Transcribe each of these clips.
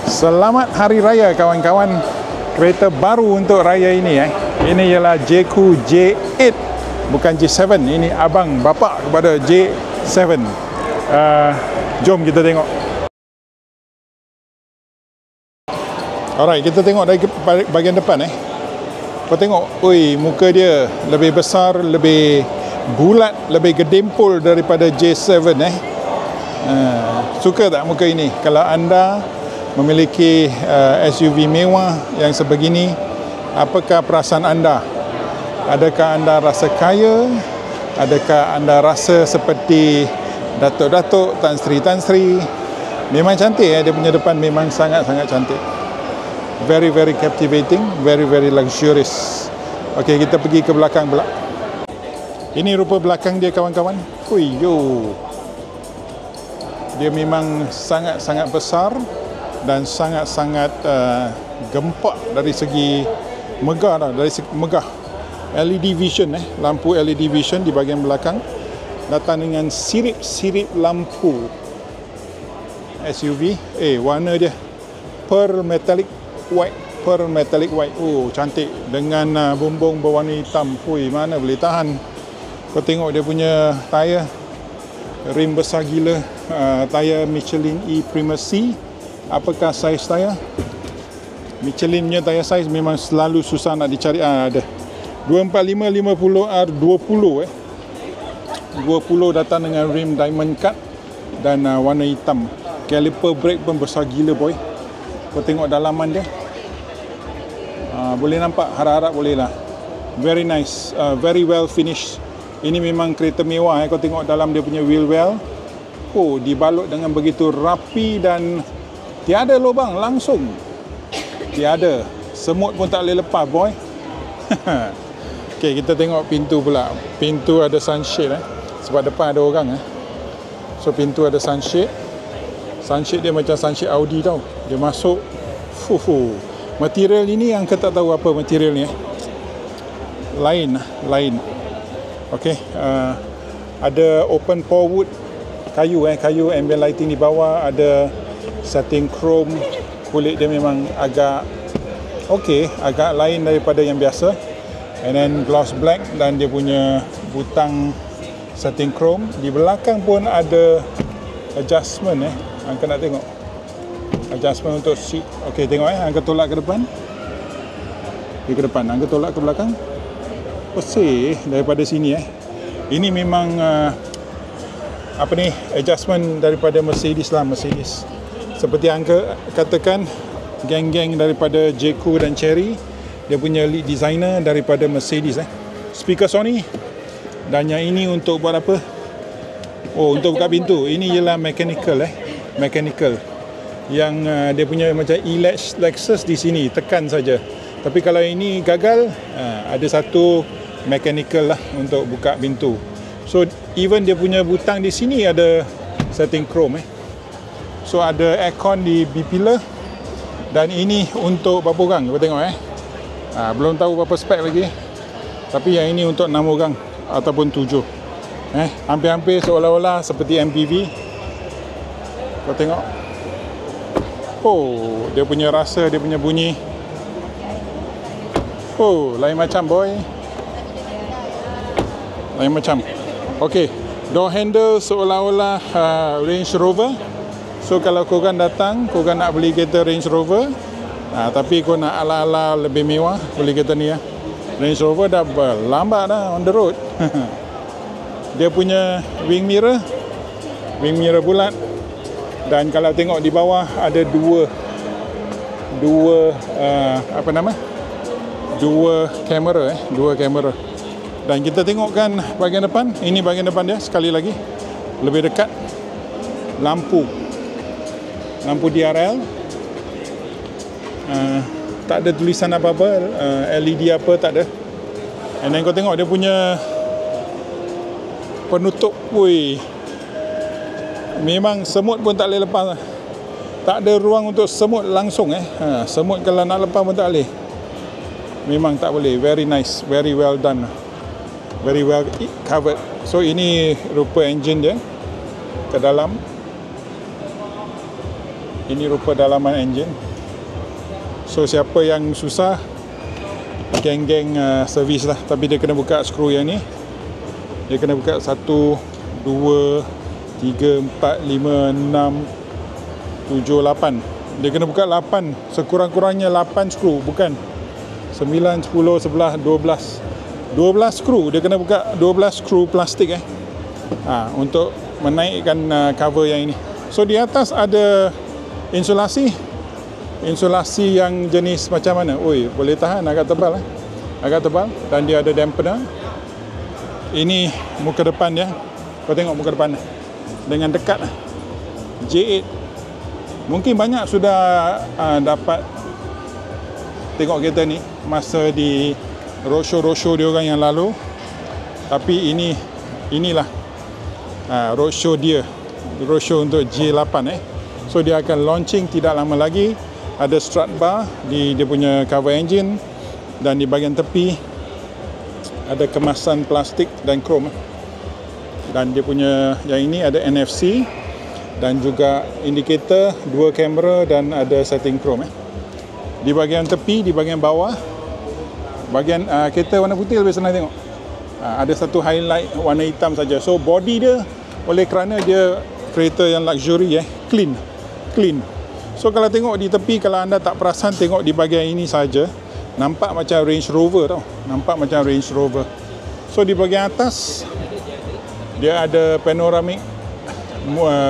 Selamat Hari Raya kawan-kawan. Kereta baru untuk raya ini Ini ialah Jayco J8, bukan J7. Ini abang bapa kepada J7. Jom kita tengok. Alright, kita tengok dari bahagian depan Kau tengok, oi, muka dia lebih besar, lebih bulat, lebih gedempul daripada J7 Suka tak muka ini? Kalau anda memiliki SUV mewah yang sebegini, apakah perasaan anda? Adakah anda rasa kaya? Adakah anda rasa seperti datuk-datuk, Tan Sri? Memang cantik dia punya depan memang sangat-sangat cantik. Very very captivating, very very luxurious. Okey, kita pergi ke belakang pula. Ini rupa belakang dia kawan-kawan. Hui yo. Dia memang sangat-sangat besar dan sangat-sangat gempak dari segi megah dah, dari segi megah. LED vision lampu LED vision di bahagian belakang, datang dengan sirip-sirip lampu SUV. Warna dia pearl metallic white. Oh, cantik, dengan bumbung berwarna hitam. Hui, mana boleh tahan. Kau tengok dia punya tayar, rim besar gila, tayar Michelin E Primacy. Apakah saiz tayar? Michelin punya tayar saiz memang selalu susah nak dicari. Ada 245 50 R20 20 datang dengan rim diamond cut dan warna hitam. Caliper brake pun besar gila boy. Kau tengok dalaman dia, boleh nampak, harap-harap boleh lah. Very nice, very well finished. Ini memang kereta mewah Kau tengok dalam dia punya wheel well. Oh, dibalut dengan begitu rapi dan tiada lubang, langsung. Tiada. Semut pun tak boleh lepas boy. Okey, kita tengok pintu pula. Pintu ada sunshade sebab depan ada orang So pintu ada sunshade. Sunshade dia macam sunshade Audi tau. Dia masuk. Material ini yang kita tak tahu apa material ni Lain. Okey, ada open pore wood, kayu ambient lighting di bawah, ada setting chrome. Kulit dia memang agak agak lain daripada yang biasa. And then gloss black, dan dia punya butang setting chrome. Di belakang pun ada adjustment Angka nak tengok adjustment untuk seat. Okey, tengok angka tolak ke depan, ke depan, angka tolak ke belakang. Daripada sini ini memang adjustment daripada Mercedes lah. Mercedes, seperti angka katakan, geng-geng daripada Jayco dan Chery, dia punya lead designer daripada Mercedes. Speaker Sony, dan yang ini untuk buat apa? Untuk buka pintu. Ini ialah mechanical yang dia punya macam e-latch Lexus di sini, tekan saja. Tapi kalau ini gagal, ada satu mechanical lah untuk buka pintu. So even dia punya butang di sini ada setting chrome So ada aircon di B-pillar. Dan ini untuk berapa orang? Kau tengok belum tahu berapa spek lagi, tapi yang ini untuk 6 orang ataupun 7. Hampir-hampir seolah-olah seperti MPV. Kau tengok. Dia punya rasa, dia punya bunyi. Lain macam boy. Lain macam. Okey, door handle seolah-olah Range Rover. So kalau korang datang, korang nak beli kereta Range Rover, tapi kau nak ala-ala lebih mewah, beli kereta ni Range Rover dah lambat dah on the road. Dia punya wing mirror bulat. Dan kalau tengok di bawah ada dua kamera. Dan kita tengokkan bahagian depan. Ini bahagian depan dia sekali lagi, lebih dekat. Lampu DRL, tak ada tulisan apa-apa, LED apa tak ada. And then kau tengok dia punya penutup. Memang semut pun tak boleh lepas. Tak ada ruang untuk semut langsung semut kalau nak lepas pun tak boleh. Memang tak boleh. Very nice, very well done, very well covered. So ini rupa engine dia ke dalam. Ini rupa dalaman enjin. So siapa yang susah, geng-geng servis lah. Tapi dia kena buka skru yang ni. Dia kena buka 1, 2, 3, 4, 5, 6, 7, 8. Dia kena buka 8. Sekurang-kurangnya 8 skru. Bukan 9, 10, 11, 12. 12 skru. Dia kena buka 12 skru plastik untuk menaikkan cover yang ini. So di atas ada insulasi. Insulasi yang jenis macam mana? Oi, boleh tahan, agak tebal agak tebal, dan dia ada dampener. Ini muka depan dia. Kau tengok muka depan dengan dekat J8. Mungkin banyak sudah dapat tengok kereta ni masa di roadshow dia orang yang lalu. Tapi inilah roadshow dia, roadshow untuk J8 So dia akan launching tidak lama lagi. Ada strut bar di dia punya cover engine, dan di bahagian tepi ada kemasan plastik dan krom. Dan dia punya yang ini ada NFC dan juga indikator, 2 kamera dan ada setting krom. Di bahagian tepi, di bahagian bawah, bahagian kereta warna putih lebih senang tengok. Ada satu highlight warna hitam saja. So body dia, oleh kerana dia kereta yang luxury, clean. So kalau tengok di tepi, kalau anda tak perasan tengok di bahagian ini saja, nampak macam Range Rover tau. Nampak macam Range Rover. So di bahagian atas dia ada panoramic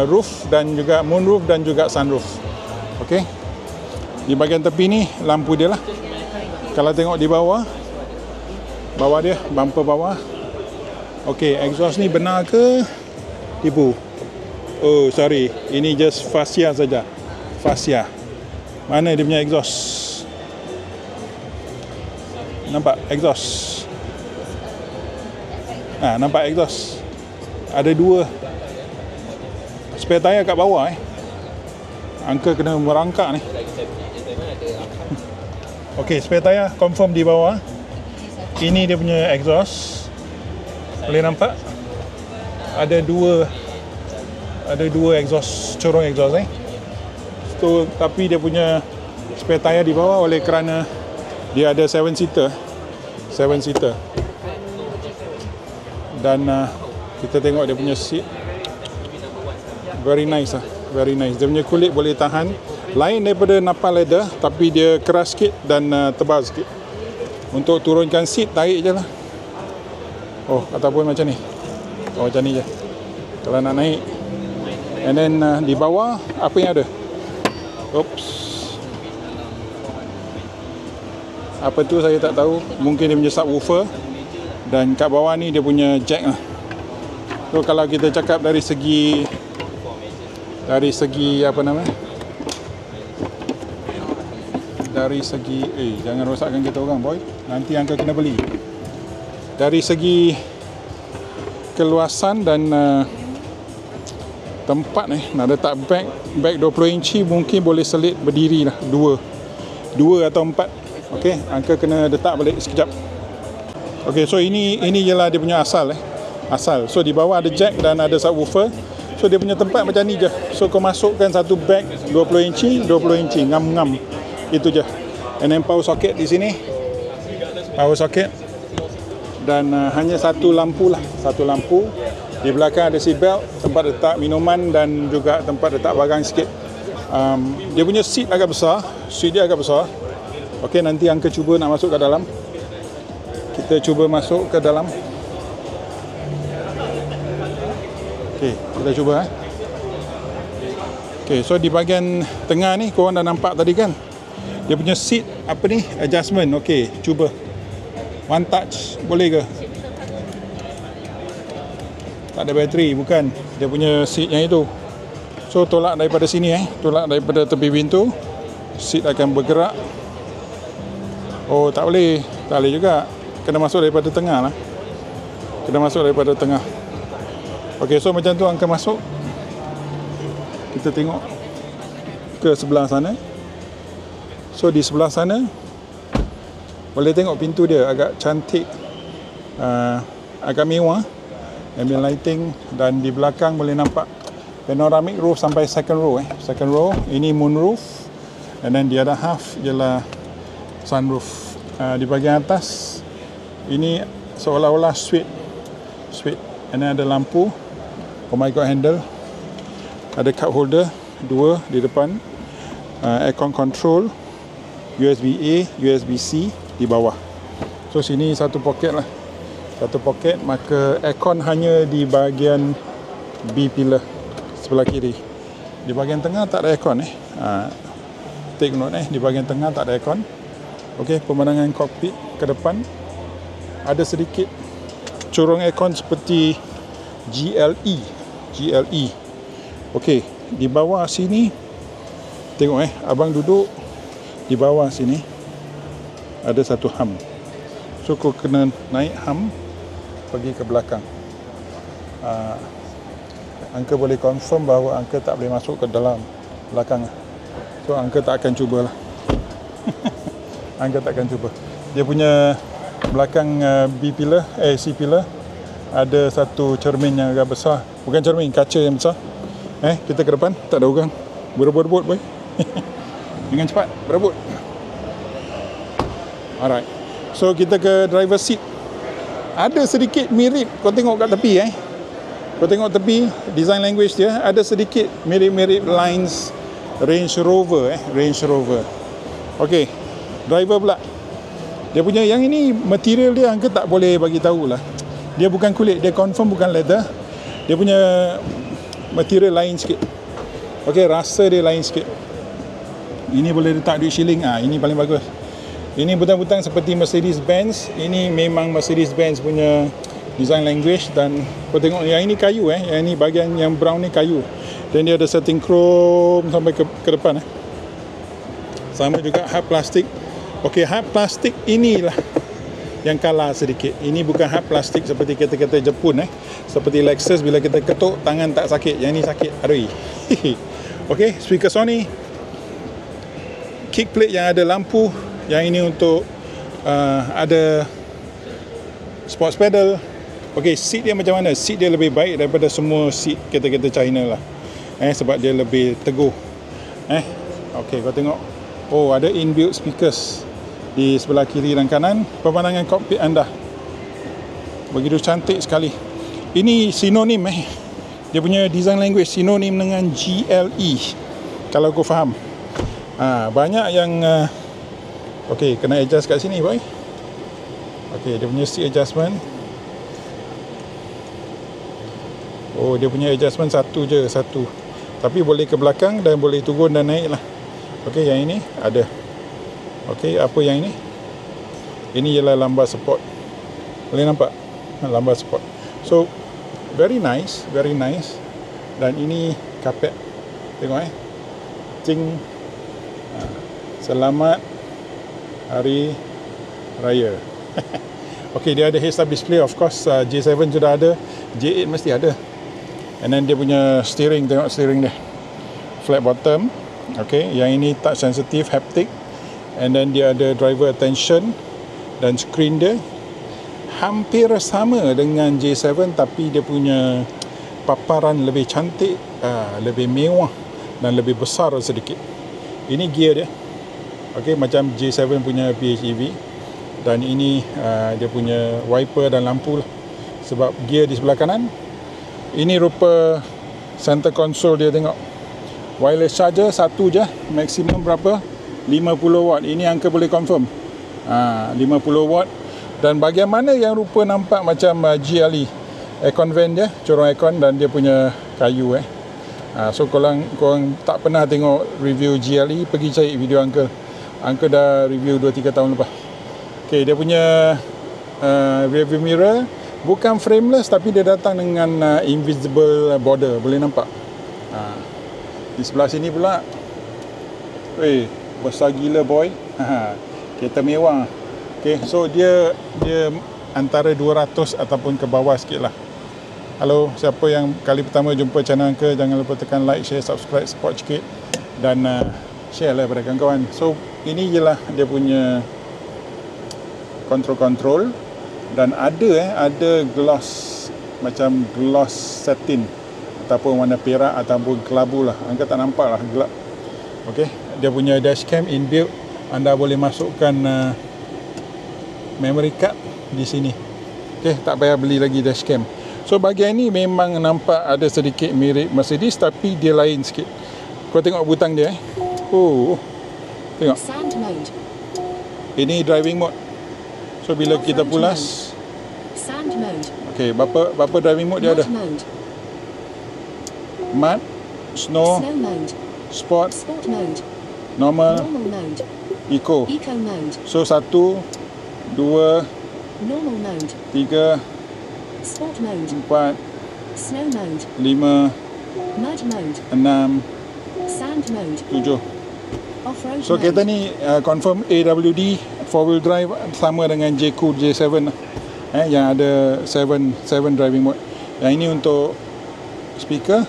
roof dan juga moonroof dan juga sunroof. Okey. Di bahagian tepi ni lampu dia lah. Kalau tengok di bawah dia bumper bawah. Okey, exhaust ni benar ke tipu? Oh, sorry. Ini just fascia saja. Fascia. Mana dia punya exhaust? Nampak exhaust? Nampak exhaust? Ada 2 spare tire kat bawah. Uncle kena merangkak ni. Okey, spare tire confirm di bawah. Ini dia punya exhaust. Boleh nampak? Ada dua exhaust, corong exhaust So, tapi dia punya spare tire di bawah oleh kerana dia ada 7-seater. Dan kita tengok dia punya seat. Very nice very nice. Dia punya kulit boleh tahan. Lain daripada Nappa leather, tapi dia keras sikit dan tebal sikit. Untuk turunkan seat, tarik je lah. Oh, ataupun macam ni. Oh, macam ni je kalau nak naik. And then di bawah apa yang ada? Oops. Apa tu saya tak tahu. Mungkin dia punya subwoofer. Dan kat bawah ni dia punya jack lah. So kalau kita cakap dari segi apa nama? Dari segi jangan rosakkan kereta orang boy. Nanti Uncle kena beli. Dari segi keluasan dan tempat nak letak bag 20 inci mungkin boleh selit berdiri lah 2 atau 4. Okey, Uncle kena letak balik sekejap. Okey, so ini ialah dia punya asal. So di bawah ada jack dan ada subwoofer. So dia punya tempat macam ni je. So kau masukkan satu bag 20 inci ngam-ngam. Itu je. And then power socket di sini. Power socket. Dan hanya satu lampu lah. Satu lampu. Di belakang ada seat belt, tempat letak minuman dan juga tempat letak barang sikit. Dia punya seat agak besar. Seat dia agak besar. Okey, nanti Uncle cuba nak masuk ke dalam. Kita cuba masuk ke dalam. Okey, kita cuba Okey, so di bahagian tengah ni korang dah nampak tadi kan? Dia punya seat apa ni? Adjustment. Okey, cuba. One touch boleh ke? Tak ada bateri, bukan. Dia punya seat yang itu. So tolak daripada sini tolak daripada tepi pintu. Seat akan bergerak. Oh, tak boleh. Tak boleh juga. Kena masuk daripada tengah lah. Kena masuk daripada tengah. Okey, so macam tu Uncle masuk. Kita tengok ke sebelah sana. So di sebelah sana boleh tengok pintu dia agak cantik, agak mewah, ambient lighting, dan di belakang boleh nampak panoramic roof sampai second row. Second row ini moonroof, and then the other half ialah sunroof. Di bahagian atas ini seolah-olah suite, and then ada lampu, oh my god, handle, ada cup holder 2 di depan, aircon control, USB A, USB C di bawah. So sini satu poket lah, satu poket, maka aircon hanya di bahagian B pillar sebelah kiri. Di bahagian tengah tak ada aircon take note di bahagian tengah tak ada aircon. Okey, pemandangan kokpit ke depan ada sedikit corong aircon seperti GLE. Okey, di bawah sini tengok abang duduk di bawah sini ada satu hum. So kau kena naik hum pergi ke belakang. Angka boleh confirm bahawa angka tak boleh masuk ke dalam belakang. So angka tak akan cubalah. Angka tak akan cuba. Dia punya belakang B pillar, C pillar ada satu cermin yang agak besar. Bukan cermin, kaca yang besar. Kita ke depan, tak ada orang. Berebut-rebut boy. Dengan cepat, berebut. Alright. So kita ke driver seat. Ada sedikit mirip, kau tengok kat tepi Kau tengok tepi, design language dia ada sedikit mirip-mirip lines Range Rover Range Rover. Okey, driver pula. Dia punya yang ini material dia angka tak boleh bagi tahu lah. Dia bukan kulit, dia confirm bukan leather. Dia punya material lain sikit. Okey, rasa dia lain sikit. Ini boleh letak duit shilling. Ini paling bagus. Ini butang-butang seperti Mercedes-Benz. Ini memang Mercedes-Benz punya design language. Dan kau tengok yang ini kayu yang ini bahagian yang brown ni kayu. Dan dia ada setting chrome sampai ke depan Sama juga hard plastik. Okey, hard plastik inilah yang kalah sedikit. Ini bukan hard plastik seperti kereta-kereta Jepun Seperti Lexus, bila kita ketuk tangan tak sakit. Yang ini sakit. Aduh. Okey, speaker Sony. Kick plate yang ada lampu. Yang ini untuk ada sports pedal. Okey, seat dia macam mana? Seat dia lebih baik daripada semua seat kereta-kereta China lah. Sebab dia lebih teguh. Okey, kau tengok. Oh, ada inbuilt speakers di sebelah kiri dan kanan. Pemandangan kokpit anda begitu cantik sekali. Ini sinonim dia punya design language sinonim dengan GLE, kalau kau faham. Banyak yang okey, kena adjust kat sini boy. Okey, dia punya seat adjustment. Oh, dia punya adjustment satu. Tapi boleh ke belakang dan boleh turun dan naik lah. Okey, yang ini ada. Okey, apa yang ini? Ini ialah lambar support. Boleh nampak? Lambar support. So, very nice. Dan ini kapet. Tengok Cing. Selamat Hari Raya. Okey, dia ada heads-up display, of course. J7 sudah ada, J8 mesti ada. And then dia punya steering, tengok steering dia. Flat bottom. Okey, yang ini touch sensitive haptic. And then dia ada driver attention. Dan screen dia hampir sama dengan J7, tapi dia punya paparan lebih cantik, lebih mewah dan lebih besar sedikit. Ini gear dia. Okey, macam J7 punya PHEV. Dan ini dia punya wiper dan lampu lah. Sebab gear di sebelah kanan. Ini rupa center console dia, tengok. Wireless charger satu je, maksimum berapa? 50 watt. Ini angka boleh confirm. 50 watt. Dan bahagian mana yang rupa nampak macam GLE? Aircon vent dia, corong aircon, dan dia punya kayu So korang tak pernah tengok review GLE, pergi cari video Uncle. Uncle dah review 2-3 tahun lepas. Okay, dia punya rear view mirror bukan frameless, tapi dia datang dengan invisible border, boleh nampak. Di sebelah sini pula, besar gila boy. Kereta mewah. Okay, so dia antara 200 ataupun ke bawah sikit lah. Halo, siapa yang kali pertama jumpa channel Uncle, jangan lupa tekan like, share, subscribe, support sikit. Dan share lah pada kawan-kawan. So ini je lah dia punya control. Dan ada gloss, macam gloss satin. ataupun warna perak ataupun kelabu lah. Angka tak nampak lah, gelap. Okey, dia punya dashcam inbuilt. Anda boleh masukkan memory card di sini. Okey, tak payah beli lagi dashcam. So bahagian ni memang nampak ada sedikit mirip Mercedes, tapi dia lain sikit. Kau tengok butang dia Oh, tengok. Sand mode. Ini driving mode. So bila kita pulas, sand mode. okey, berapa driving mode dia ada? Mode. Mud, snow, Snow mode. sport, Sport mode. normal, Normal mode. eco. Eco mode. So 1, 2, Normal mode. 3, Sport mode. 4, Snow mode. 5, Mud mode. 6, Sand mode. 7. Off-road So mode. kereta ni confirm AWD 4-wheel drive sama dengan J-Cool J7 yang ada 7 driving mode. Yang ini untuk speaker.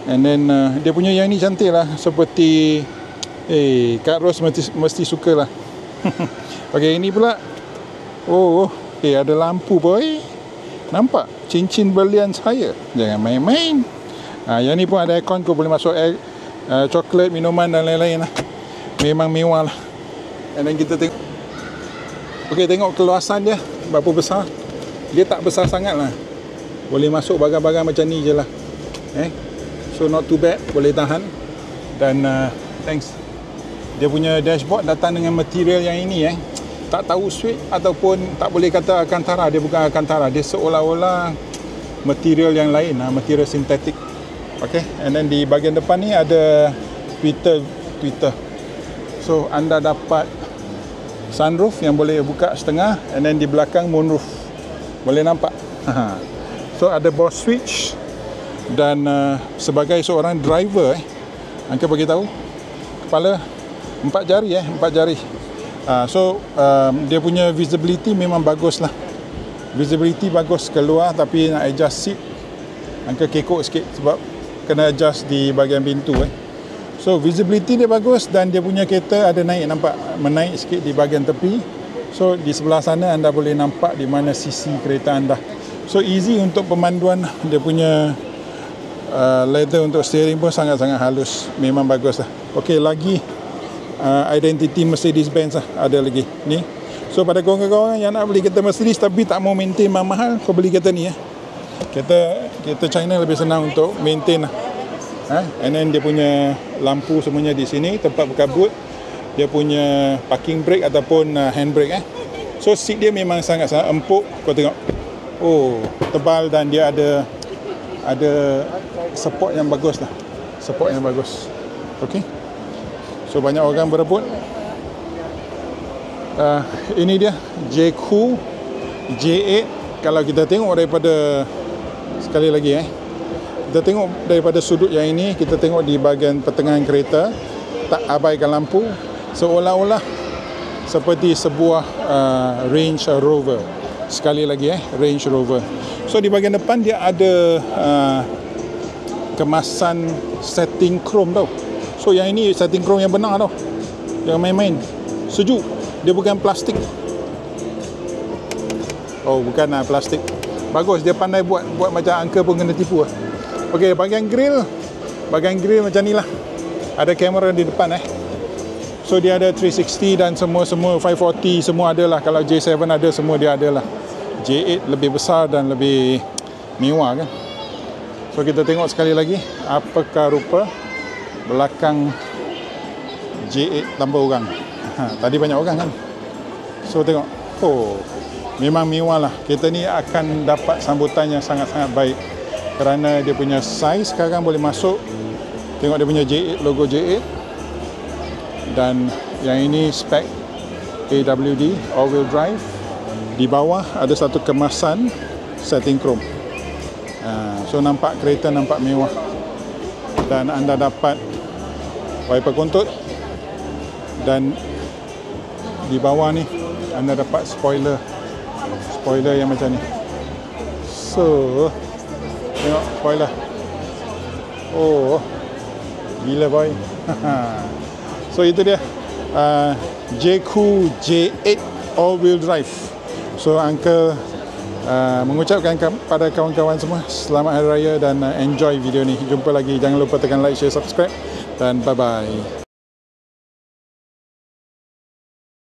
And then dia punya yang ni cantik lah, seperti Kak Ros mesti suka lah. Okay, ini pula ada lampu boy. Nampak cincin belian saya, jangan main-main. Yang ni pun ada aircon, kau boleh masuk air, coklat, minuman dan lain-lain lah. Memang mewah lah. And then kita tengok, okay, tengok keluasan dia berapa besar. Dia tak besar sangat lah, boleh masuk bagang-bagang macam ni je lah. So not too bad, boleh tahan. Dan thanks, dia punya dashboard datang dengan material yang ini tak tahu suede ataupun tak boleh kata Alcantara. Dia bukan Alcantara, dia seolah-olah material yang lain, material sintetik. Okay, and then di bahagian depan ni ada Twitter. So anda dapat sunroof yang boleh buka setengah, and then di belakang moonroof, boleh nampak. So ada ball switch. Dan sebagai seorang driver, Angka bagi tahu, kepala 4 jari 4 jari. So dia punya visibility memang bagus lah. Visibility bagus keluar, tapi nak adjust seat Angka kekok sikit sebab kena adjust di bahagian pintu. So visibility dia bagus, dan dia punya kereta ada naik, nampak menaik sikit di bahagian tepi. So di sebelah sana anda boleh nampak di mana sisi kereta anda. So easy untuk pemanduan. Dia punya leather untuk steering pun sangat-sangat halus, memang bagus lah. Okey, lagi identity Mercedes-Benz lah, ada lagi ni. So pada kawan-kawan yang nak beli kereta Mercedes tapi tak mau maintain mahal, kau beli kereta ni kereta China lebih senang untuk maintain lah. And then dia punya lampu semuanya di sini, tempat buka boot, dia punya parking brake ataupun handbrake. So seat dia memang sangat-sangat empuk, kau tengok. Tebal, dan dia ada support yang bagus lah. Support yang bagus. Okay, so banyak orang berebut. Ini dia J-Cool J8. Kalau kita tengok daripada, sekali lagi kita tengok daripada sudut yang ini, kita tengok di bahagian pertengahan kereta, tak abaikan lampu, seolah-olah seperti sebuah Range Rover. Sekali lagi Range Rover. So di bahagian depan dia ada kemasan setting chrome tau. So yang ini setting chrome yang benar tau, jangan main-main. Sejuk, dia bukan plastik. Bukan plastik. Bagus, dia pandai buat macam Angka pun kena tipu lah. Okey, bahagian grill macam ni lah. Ada kamera di depan So dia ada 360 dan semua 540 semua ada lah. Kalau J7 ada, semua dia ada lah. J8 lebih besar dan lebih mewah kan. So kita tengok sekali lagi apakah rupa belakang J8 tanpa orang. Tadi banyak orang kan. So tengok, memang mewah lah. Kereta ni akan dapat sambutan yang sangat-sangat baik, kerana dia punya saiz sekarang boleh masuk. Tengok dia punya J8, logo J8. Dan yang ini spek AWD, all-wheel drive. Di bawah ada satu kemasan setting chrome. So nampak kereta nampak mewah. Dan anda dapat wiper kontut, dan di bawah ni anda dapat spoiler yang macam ni. So tengok spoiler. Gila boy. So itu dia J-Cool J8 all-wheel drive. So Uncle mengucapkan pada kawan-kawan semua selamat hari raya dan enjoy video ni. Jumpa lagi, jangan lupa tekan like, share, subscribe dan bye bye.